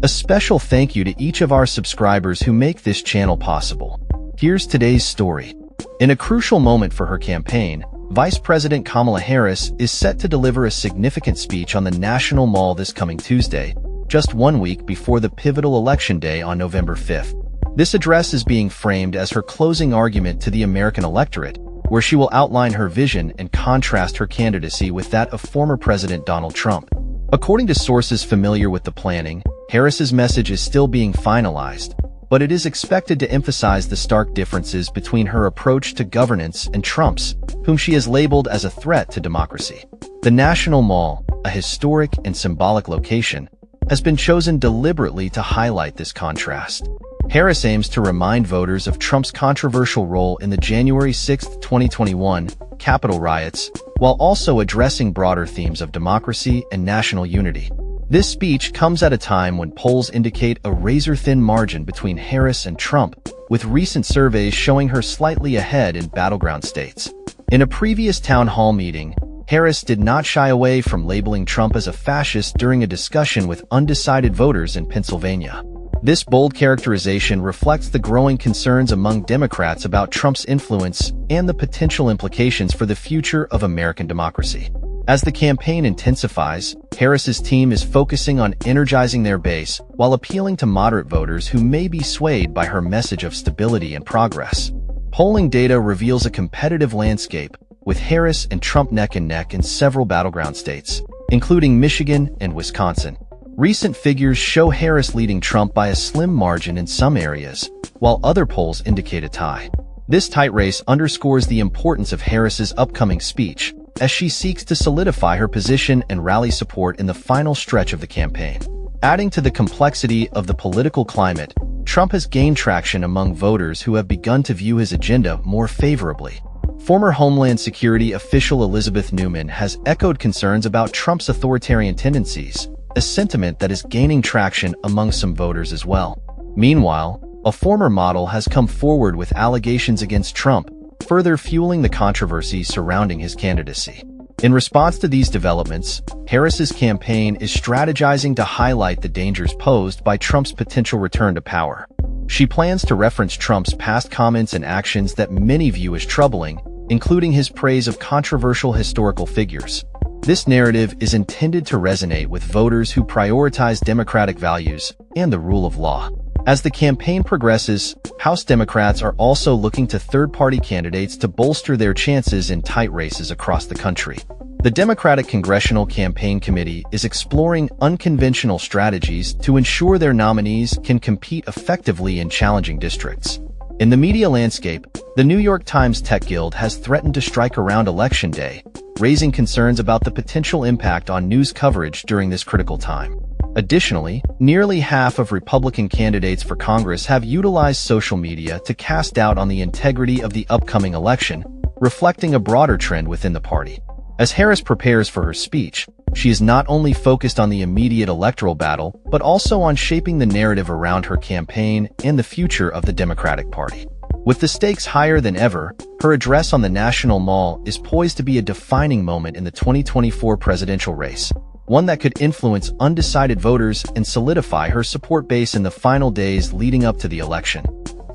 A special thank you to each of our subscribers who make this channel possible. Here's today's story. In a crucial moment for her campaign, Vice President Kamala Harris is set to deliver a significant speech on the National Mall this coming Tuesday, just 1 week before the pivotal election day on November 5th. This address is being framed as her closing argument to the American electorate, where she will outline her vision and contrast her candidacy with that of former President Donald Trump. According to sources familiar with the planning, Harris's message is still being finalized, but it is expected to emphasize the stark differences between her approach to governance and Trump's, whom she has labeled as a threat to democracy. The National Mall, a historic and symbolic location, has been chosen deliberately to highlight this contrast. Harris aims to remind voters of Trump's controversial role in the January 6, 2021, Capitol riots, while also addressing broader themes of democracy and national unity. This speech comes at a time when polls indicate a razor-thin margin between Harris and Trump, with recent surveys showing her slightly ahead in battleground states. In a previous town hall meeting, Harris did not shy away from labeling Trump as a fascist during a discussion with undecided voters in Pennsylvania. This bold characterization reflects the growing concerns among Democrats about Trump's influence and the potential implications for the future of American democracy. As the campaign intensifies, Harris's team is focusing on energizing their base while appealing to moderate voters who may be swayed by her message of stability and progress. Polling data reveals a competitive landscape, with Harris and Trump neck and neck in several battleground states, including Michigan and Wisconsin. Recent figures show Harris leading Trump by a slim margin in some areas, while other polls indicate a tie. This tight race underscores the importance of Harris's upcoming speech, as she seeks to solidify her position and rally support in the final stretch of the campaign. Adding to the complexity of the political climate, Trump has gained traction among voters who have begun to view his agenda more favorably. Former Homeland Security official Elizabeth Newman has echoed concerns about Trump's authoritarian tendencies, a sentiment that is gaining traction among some voters as well. Meanwhile, a former model has come forward with allegations against Trump, further fueling the controversy surrounding his candidacy. In response to these developments, Harris's campaign is strategizing to highlight the dangers posed by Trump's potential return to power. She plans to reference Trump's past comments and actions that many view as troubling, including his praise of controversial historical figures. This narrative is intended to resonate with voters who prioritize democratic values and the rule of law. As the campaign progresses, House Democrats are also looking to third-party candidates to bolster their chances in tight races across the country. The Democratic Congressional Campaign Committee is exploring unconventional strategies to ensure their nominees can compete effectively in challenging districts. In the media landscape, the New York Times Tech Guild has threatened to strike around Election Day, raising concerns about the potential impact on news coverage during this critical time. Additionally, nearly half of Republican candidates for Congress have utilized social media to cast doubt on the integrity of the upcoming election, reflecting a broader trend within the party. As Harris prepares for her speech, she is not only focused on the immediate electoral battle, but also on shaping the narrative around her campaign and the future of the Democratic Party. With the stakes higher than ever, her address on the National Mall is poised to be a defining moment in the 2024 presidential race, one that could influence undecided voters and solidify her support base in the final days leading up to the election.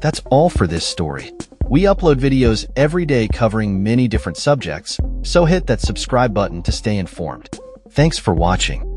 That's all for this story. We upload videos every day covering many different subjects, so hit that subscribe button to stay informed. Thanks for watching.